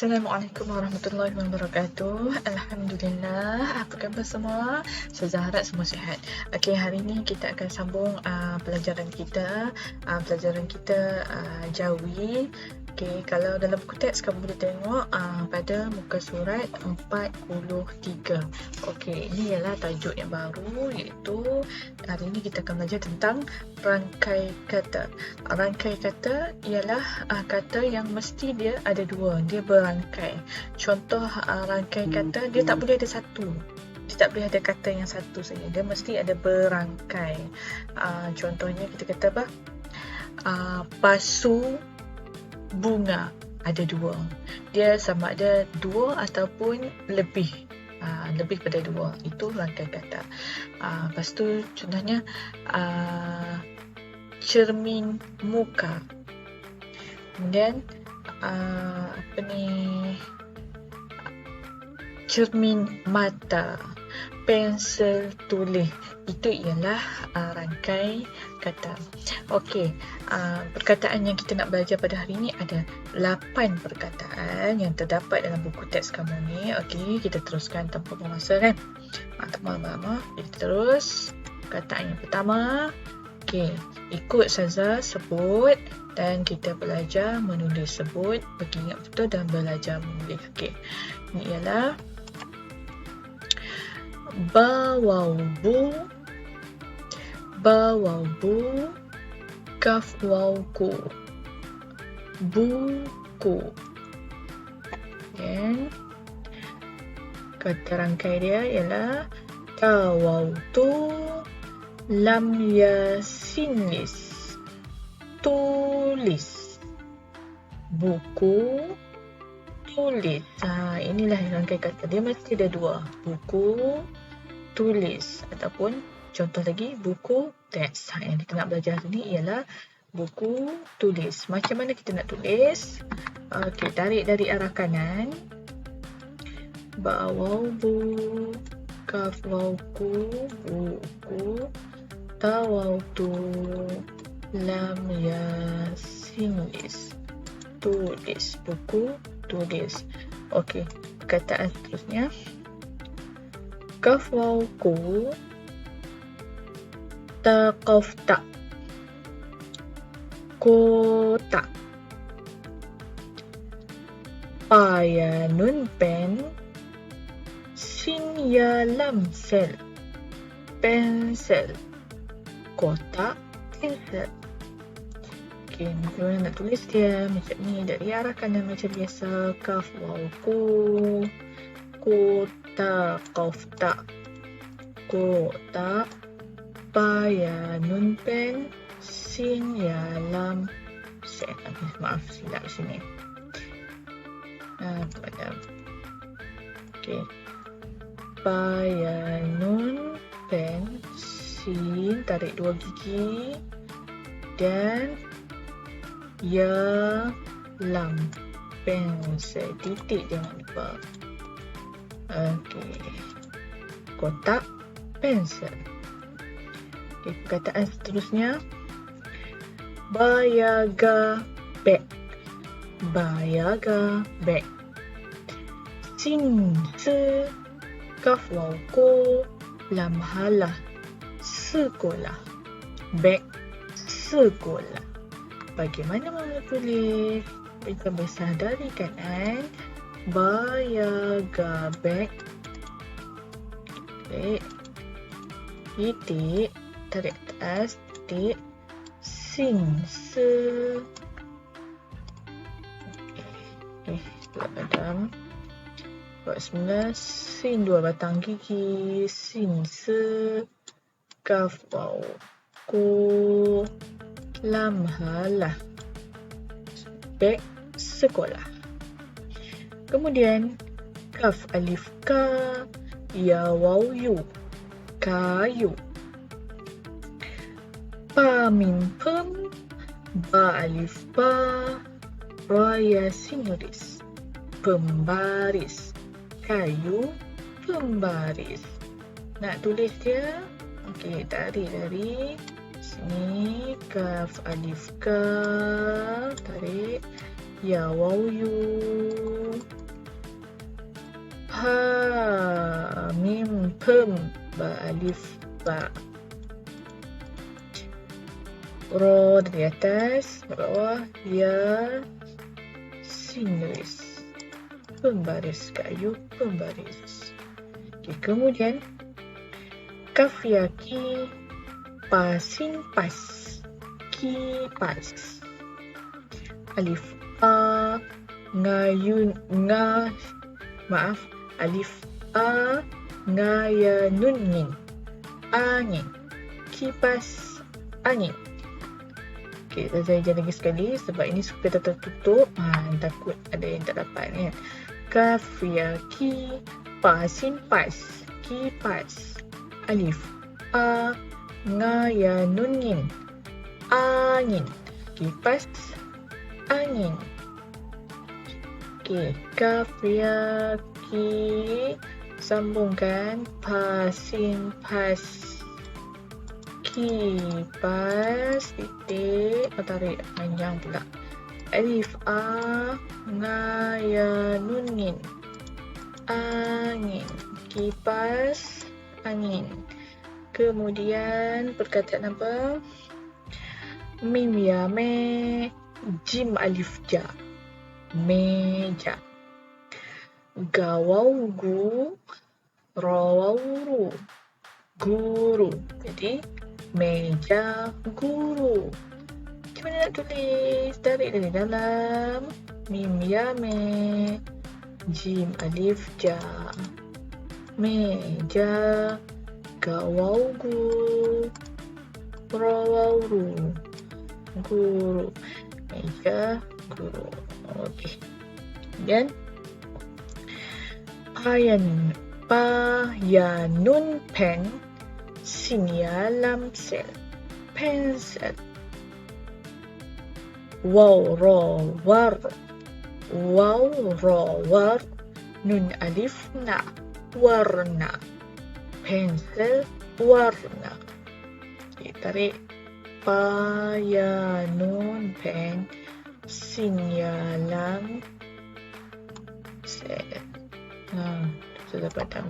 Assalamualaikum warahmatullahi wabarakatuh. Alhamdulillah. Apa khabar semua? Saya harap semua sihat. Okey, hari ini kita akan sambung pelajaran kita. Pelajaran kita jawi. Okey, kalau dalam buku teks kamu boleh tengok pada muka surat 43. Okey, ini ialah tajuk yang baru, iaitu hari ini kita akan belajar tentang rangkai kata. Rangkai kata ialah kata yang mesti dia ada dua, dia berangkai. Contoh rangkai kata, dia tak boleh ada satu. Dia tak boleh ada kata yang satu saja, dia mesti ada berangkai. Contohnya kita kata apa? Pasu bunga, ada dua. Dia sama ada dua ataupun lebih. Lebih pada dua, itu rangkai kata. Lepas tu contohnya cermin muka, kemudian cermin mata, pensel tulis, itu ialah rangkai kata. Okey, perkataan yang kita nak belajar pada hari ini ada 8 perkataan yang terdapat dalam buku teks kamu ni. Okey, kita teruskan tanpa bermasa kan. Tak lama-lama. Kita terus. Perkataan yang pertama. Okey, ikut saja sebut dan kita belajar menulis. Sebut, bagi ingat betul dan belajar menulis. Okey, ini ialah bawau bu, kaf waw ku, buku. Dan kata rangkai dia ialah tawautu, lam yasinis, tulis, buku, tulis. Inilah rangkai kata, dia mesti ada dua, buku, tulis, ataupun contoh lagi buku teks. Yang kita nak belajar hari ni ialah buku tulis. Macam mana kita nak tulis? Okey, tarik dari arah kanan. Bawau bu, kaf waw ku, buku, tawau tu, lam yasinis, tulis, buku tulis. Okey, perkataan seterusnya. Kaf waw ku, taqafta, kota. Payanun pen, sin ya lam sel, pensel, kotak, pensel. Okey, macam nak tulis dia macam ni, dari arah kanan macam biasa. Kaf waw ku, kota, kofta, kota, payanun pen, sin ya lam sel. Maaf, silap sini. Okey, payanun pen, sin, tarik dua gigi, dan ya lam, pensel, titik jangan lupa. Okey, kotak, pensel. Okey, perkataan seterusnya. Bayaga beg, bayaga beg. Sin se, kaf waw ko, lam halah, sekolah, beg, sekolah. Bagaimana mama tulis? Kita besar dari kanan. Bayaga beg, titik, tarik atas, titik, sin se. Okey, sebelah padam. Buat semula, sin dua batang gigi, sin se, kaf waw ku, lam halah, beg, sekolah. Kemudian kaf alif ka, ya waw yu, kayu. Pa mim pem, ba alif ba, ra ya sinuris, pembaris, kayu, pembaris. Nak tulis dia? Okey, tarik dari sini. Kaf alif ka, tarik, ya waw yu, mim pem ba alif ba. Ro dari atas, bawah, ya, sin garis. Pembaris kayu, pembaris. Okay, kemudian kaf ya ki, pasin pas, kipas. Alif a, ngayun nga, maaf, alif a, ngaya nun ngin, angin, kipas angin. Okay, saya jangan lagi sekali sebab ini supaya tertutup. Takut ada yang tak dapat kan. Kaf ya ki, pasin pas, kipas. Alif a, ngaya nun ngin, angin, kipas angin. Okay, kaf ya ki, sambungkan, pasin pas, kipas, titik, tarik panjang pula. Alif a, ngaya nun ngin, angin, kipas angin. Kemudian perkataan apa? Mim ya me, jim alif ja, meja. Gawau gu, rawau ru, guru. Jadi meja guru. Macam mana nak tulis? Tarik dari dalam. Mim ya me, jim alif ja, meja. Gawau gu, rawau ru, guru. Meja guru. Okey. Kemudian payanun pen, sin ya lam sel, pensel. Waw ro war, nun alif na, warna. Pensel warna. Okay, tarik. Payanun pen, sin ya lam sel. Sudah padam.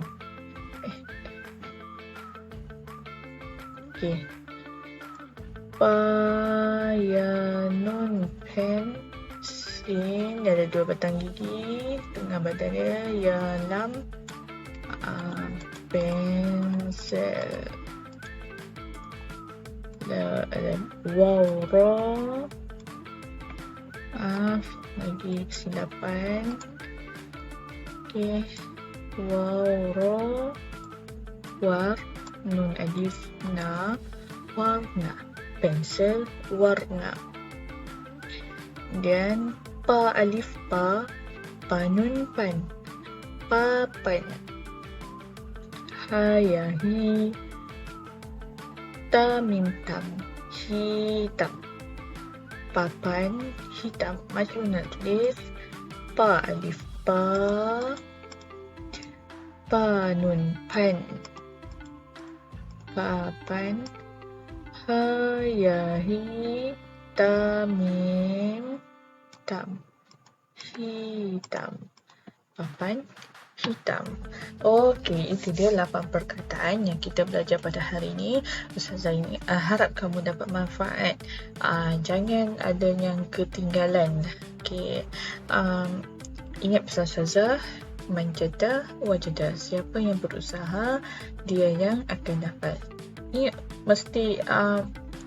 Okay. Payanun pen, sin, ada 2 batang gigi, tengah badan dia, ya lam, pensel. Ada waw ro, lagi kesilapan. Okay. Waw ro, war, nun alif na, warna. Pensel warna. Dan pa alif pa, panun pan, papan. Hayahi, tamim tam, hitam. Papan hitam. Macam mana nak tulis? Pa alif pa, panun pan, papan. Hayahi, tamim tam, hitam. Papan hitam. Okey, itu dia 8 perkataan yang kita belajar pada hari ini. Ustazah ini harap kamu dapat manfaat. Jangan ada yang ketinggalan. Okey. Ingat pesan Ustazah, man jada wajada. Siapa yang berusaha, dia yang akan dapat. Ingat, mesti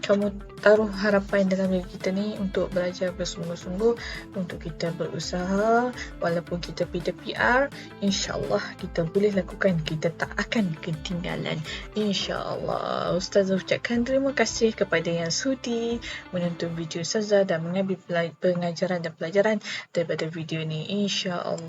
kamu taruh harapan dalam diri kita ni untuk belajar bersungguh-sungguh, untuk kita berusaha. Walaupun kita PR, insyaAllah kita boleh lakukan. Kita tak akan ketinggalan, insyaAllah. Ustazah ucapkan terima kasih kepada yang sudi menonton video Ustazah dan mengambil pengajaran dan pelajaran daripada video ni, insyaAllah.